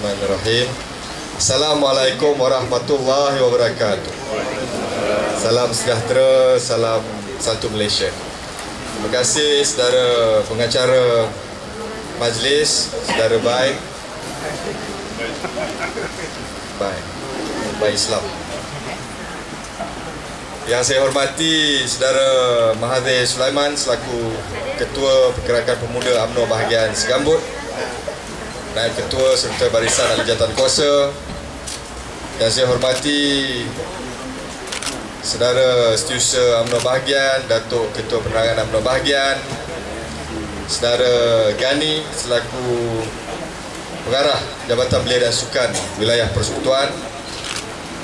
Bismillahirrahmanirrahim. Assalamualaikum warahmatullahi wabarakatuh. Salam sejahtera, salam satu Malaysia. Terima kasih saudara pengacara majlis, saudara baik Islam. Yang saya hormati saudara Mahathir Sulaiman selaku Ketua Pergerakan Pemuda UMNO Bahagian Segambut, Naib Ketua serta Barisan Ahli Jawatankuasa. Yang saya hormati saudara Setiausaha UMNO Bahagian, Datuk Ketua Penerangan UMNO Bahagian, saudara Gani selaku Pengarah Jabatan Belia dan Sukan Wilayah Persekutuan,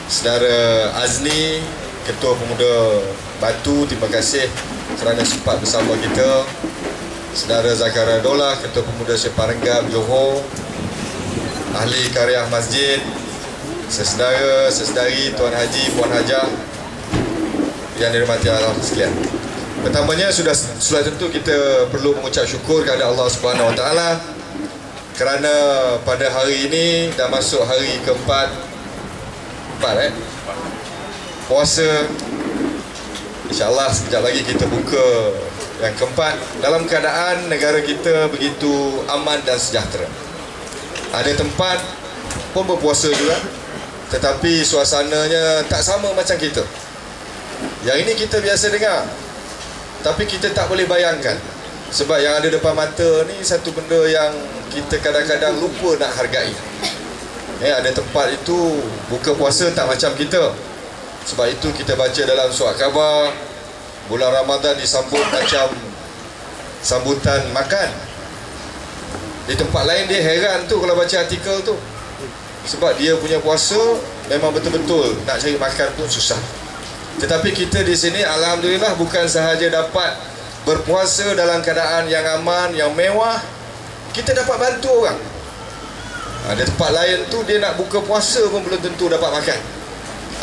saudara Azni Ketua Pemuda Batu, terima kasih kerana sempat bersama kita, saudara Zakaria Dolah Ketua Pemuda Separenggam Johor, Ahli Karya Masjid, sesaudara, sesaudari, Tuan Haji, Puan Hajah yang dirahmati Allah sekalian. Pertamanya sudah tentu kita perlu mengucap syukur kepada Allah Subhanahu Wa Taala kerana pada hari ini dah masuk hari keempat puasa. InsyaAllah sekejap lagi kita buka yang keempat dalam keadaan negara kita begitu aman dan sejahtera. Ada tempat pun berpuasa juga, tetapi suasananya tak sama macam kita. Yang ini kita biasa dengar, tapi kita tak boleh bayangkan. Sebab yang ada depan mata ni satu benda yang kita kadang-kadang lupa nak hargai. Ada tempat itu buka puasa tak macam kita. Sebab itu kita baca dalam surat khabar, bulan Ramadan disambut macam sambutan makan. Di tempat lain dia heran tu kalau baca artikel tu, sebab dia punya puasa memang betul-betul nak cari makan pun susah. Tetapi kita di sini alhamdulillah bukan sahaja dapat berpuasa dalam keadaan yang aman, yang mewah, kita dapat bantu orang. Ada tempat lain tu dia nak buka puasa pun belum tentu dapat makan,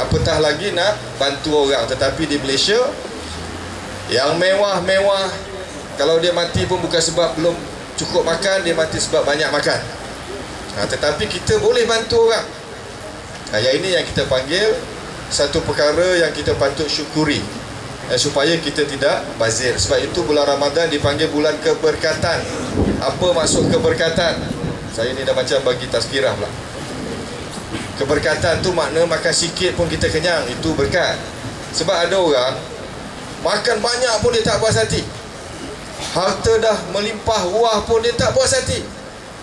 apatah lagi nak bantu orang. Tetapi di Malaysia yang mewah-mewah, kalau dia mati pun bukan sebab belum cukup makan, dia mati sebab banyak makan. Tetapi kita boleh bantu orang. Yang ini yang kita panggil satu perkara yang kita patut syukuri, supaya kita tidak bazir. Sebab itu bulan Ramadan dipanggil bulan keberkatan. Apa maksud keberkatan? Saya ni dah macam bagi tazkirah pula. Keberkatan tu makna makan sikit pun kita kenyang, itu berkat. Sebab ada orang makan banyak pun dia tak puas hati, harta dah melimpah ruah pun dia tak puas hati.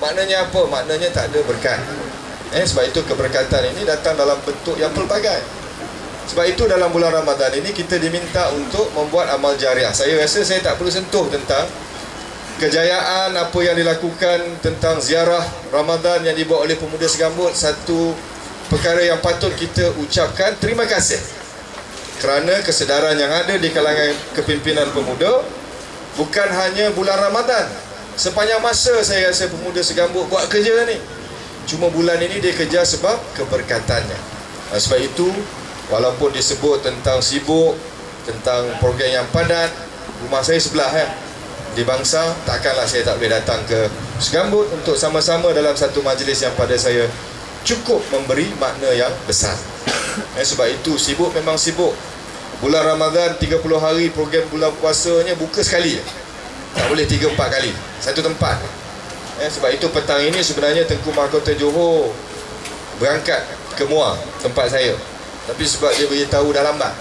Maknanya apa? Maknanya tak ada berkat. Sebab itu keberkatan ini datang dalam bentuk yang pelbagai. Sebab itu dalam bulan Ramadan ini kita diminta untuk membuat amal jariah. Saya rasa saya tak perlu sentuh tentang kejayaan apa yang dilakukan tentang ziarah Ramadan yang dibuat oleh Pemuda Segambut. Satu perkara yang patut kita ucapkan terima kasih kerana kesedaran yang ada di kalangan kepimpinan pemuda. Bukan hanya bulan Ramadan, sepanjang masa saya rasa Pemuda Segambut buat kerja ni. Cuma bulan ini dia kerja sebab keberkatannya. Sebab itu walaupun disebut tentang sibuk, tentang program yang padat, rumah saya sebelah di Bangsa, takkanlah saya tak boleh datang ke Segambut untuk sama-sama dalam satu majlis yang pada saya cukup memberi makna yang besar. Sebab itu sibuk memang sibuk. Bulan Ramadan 30 hari program bulan puasanya buka sekali, tak boleh 3-4 kali satu tempat. Sebab itu petang ini sebenarnya Tengku Mahkota Johor berangkat ke Muar, tempat saya, tapi sebab dia beritahu dah lambat,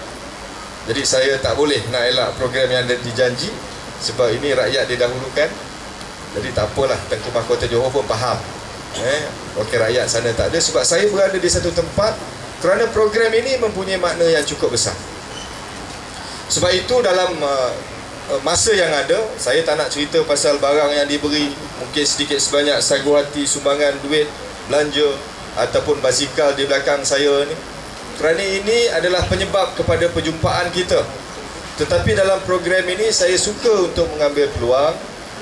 jadi saya tak boleh nak elak program yang ada dijanji. Sebab ini rakyat didahulukan, jadi tak apalah, Tengku Mahkota Johor pun faham. Okey, rakyat sana tak ada. Sebab saya berada di satu tempat kerana program ini mempunyai makna yang cukup besar. Sebab itu dalam masa yang ada, saya tak nak cerita pasal barang yang diberi, mungkin sedikit sebanyak sagu hati, sumbangan duit, belanja ataupun basikal di belakang saya ni, kerana ini adalah penyebab kepada perjumpaan kita. Tetapi dalam program ini saya suka untuk mengambil peluang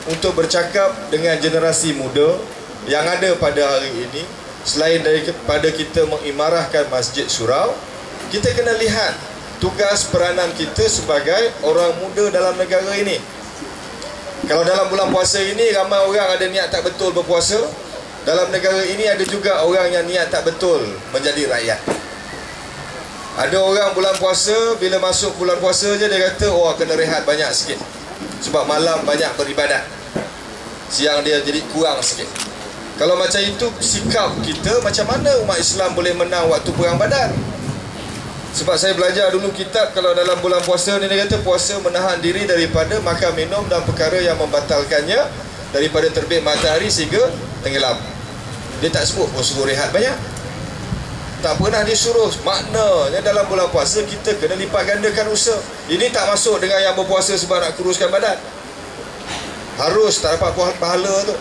untuk bercakap dengan generasi muda yang ada pada hari ini. Selain daripada kita mengimarahkan Masjid Surau, kita kena lihat tugas peranan kita sebagai orang muda dalam negara ini. Kalau dalam bulan puasa ini ramai orang ada niat tak betul berpuasa, dalam negara ini ada juga orang yang niat tak betul menjadi rakyat. Ada orang bulan puasa, bila masuk bulan puasa je dia kata, oh kena rehat banyak sikit sebab malam banyak beribadat, siang dia jadi kurang sikit. Kalau macam itu sikap kita, macam mana umat Islam boleh menang waktu perang Badar? Sebab saya belajar dulu kitab, kalau dalam bulan puasa ni dia kata puasa menahan diri daripada makan minum dan perkara yang membatalkannya daripada terbit matahari sehingga tenggelam. Dia tak sebut pun suruh rehat banyak, tak pernah disuruh. Maknanya dalam bulan puasa kita kena lipat gandakan usaha. Ini tak masuk dengan yang berpuasa sebab nak kuruskan badan, harus tak dapat pahala tu.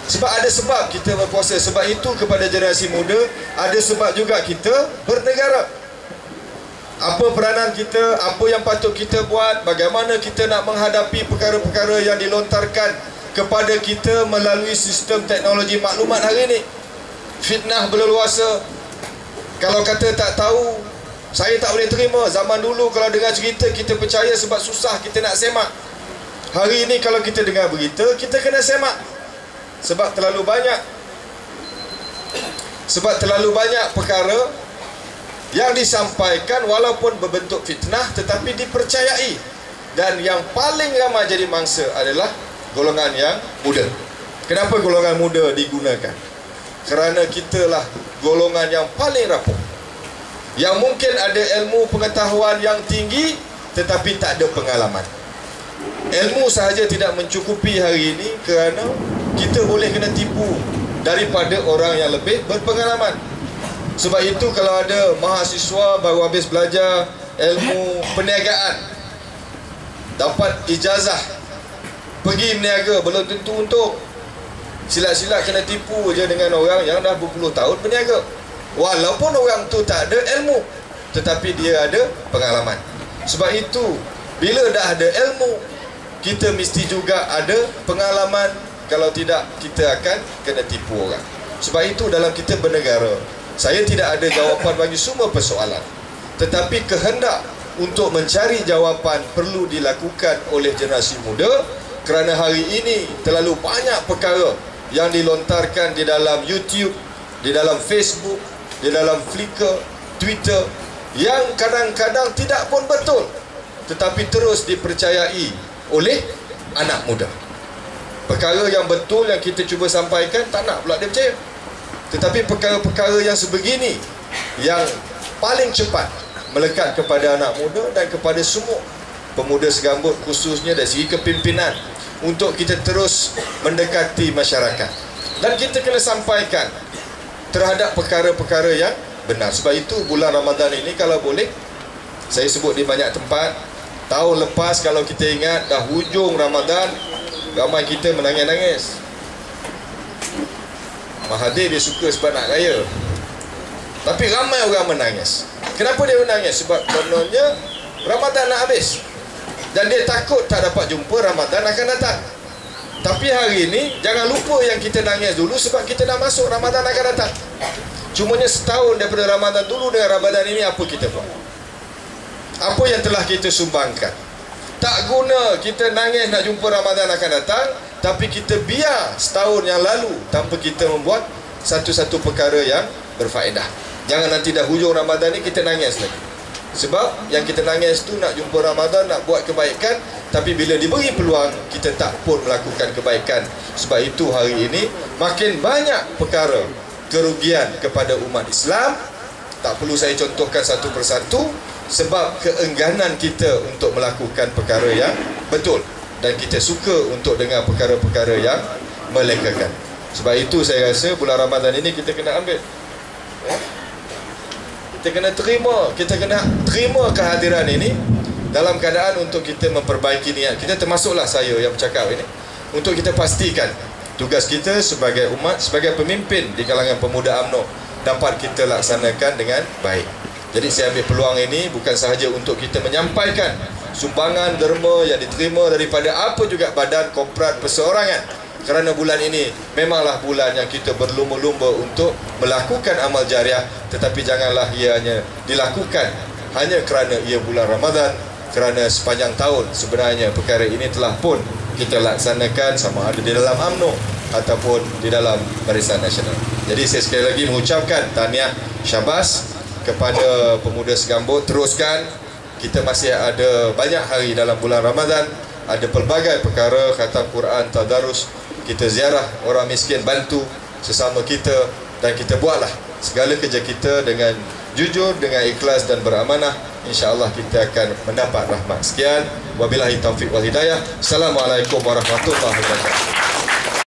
Sebab ada sebab kita berpuasa. Sebab itu kepada generasi muda, ada sebab juga kita bernegara. Apa peranan kita, apa yang patut kita buat, bagaimana kita nak menghadapi perkara-perkara yang dilontarkan kepada kita melalui sistem teknologi maklumat hari ini. Fitnah berleluasa. Kalau kata tak tahu, saya tak boleh terima. Zaman dulu kalau dengar cerita kita percaya sebab susah kita nak semak. Hari ini kalau kita dengar berita, kita kena semak. Sebab terlalu banyak perkara yang disampaikan walaupun berbentuk fitnah tetapi dipercayai. Dan yang paling ramai jadi mangsa adalah golongan yang muda. Kenapa golongan muda digunakan? Kerana kitalah golongan yang paling rapuh, yang mungkin ada ilmu pengetahuan yang tinggi tetapi tak ada pengalaman. Ilmu sahaja tidak mencukupi hari ini, kerana kita boleh kena tipu daripada orang yang lebih berpengalaman. Sebab itu kalau ada mahasiswa baru habis belajar ilmu perniagaan, dapat ijazah pergi berniaga, belum tentu untung. Silat-silat kena tipu je dengan orang yang dah berpuluh tahun berniaga, walaupun orang tu tak ada ilmu tetapi dia ada pengalaman. Sebab itu bila dah ada ilmu, kita mesti juga ada pengalaman. Kalau tidak, kita akan kena tipu orang. Sebab itu dalam kita bernegara, saya tidak ada jawapan bagi semua persoalan, tetapi kehendak untuk mencari jawapan perlu dilakukan oleh generasi muda. Kerana hari ini terlalu banyak perkara yang dilontarkan di dalam YouTube, di dalam Facebook, di dalam Flickr, Twitter, yang kadang-kadang tidak pun betul tetapi terus dipercayai oleh anak muda. Perkara yang betul yang kita cuba sampaikan, tak nak pula dia percaya. Tetapi perkara-perkara yang sebegini yang paling cepat melekat kepada anak muda dan kepada semua pemuda segambut, khususnya dari segi kepimpinan, untuk kita terus mendekati masyarakat. Dan kita kena sampaikan terhadap perkara-perkara yang benar. Sebab itu bulan Ramadan ini, kalau boleh, saya sebut di banyak tempat, tahun lepas kalau kita ingat dah hujung Ramadan, ramai kita menangis-nangis. Mahathir dia suka sebab nak kaya, tapi ramai orang menangis. Kenapa dia menangis? Sebab kononnya Ramadan nak habis dan dia takut tak dapat jumpa Ramadan akan datang. Tapi hari ini jangan lupa yang kita nangis dulu, sebab kita dah masuk Ramadan akan datang. Cumanya setahun daripada Ramadan dulu dengan Ramadan ini, apa kita buat? Apa yang telah kita sumbangkan? Tak guna kita nangis nak jumpa Ramadan akan datang, tapi kita biar setahun yang lalu tanpa kita membuat satu-satu perkara yang berfaedah. Jangan nanti dah hujung Ramadan ni kita nangis lagi. Sebab yang kita nangis tu nak jumpa Ramadan, nak buat kebaikan, tapi bila diberi peluang kita tak pun melakukan kebaikan. Sebab itu hari ini makin banyak perkara kerugian kepada umat Islam. Tak perlu saya contohkan satu persatu, sebab keengganan kita untuk melakukan perkara yang betul, dan kita suka untuk dengar perkara-perkara yang melengkakan. Sebab itu saya rasa bulan Ramadan ini kita kena ambil, kita kena terima kehadiran ini dalam keadaan untuk kita memperbaiki niat kita, termasuklah saya yang bercakap ini, untuk kita pastikan tugas kita sebagai umat, sebagai pemimpin di kalangan pemuda UMNO dapat kita laksanakan dengan baik. Jadi saya ambil peluang ini bukan sahaja untuk kita menyampaikan sumbangan derma yang diterima daripada apa juga badan, korporat, perseorangan, kerana bulan ini memanglah bulan yang kita berlumba-lumba untuk melakukan amal jariah. Tetapi janganlah ia hanya dilakukan hanya kerana ia bulan Ramadan, kerana sepanjang tahun sebenarnya perkara ini telah pun kita laksanakan sama ada di dalam UMNO ataupun di dalam Barisan Nasional. Jadi saya sekali lagi mengucapkan tahniah syabas kepada pemuda Segambut. Teruskan, kita masih ada banyak hari dalam bulan Ramadan, ada pelbagai perkara, khatam Quran, tadarus, kita ziarah orang miskin, bantu sesama kita, dan kita buatlah segala kerja kita dengan jujur, dengan ikhlas dan beramanah. InsyaAllah kita akan mendapat rahmat. Sekian, wabillahi taufiq wal hidayah. Assalamualaikum warahmatullahi wabarakatuh.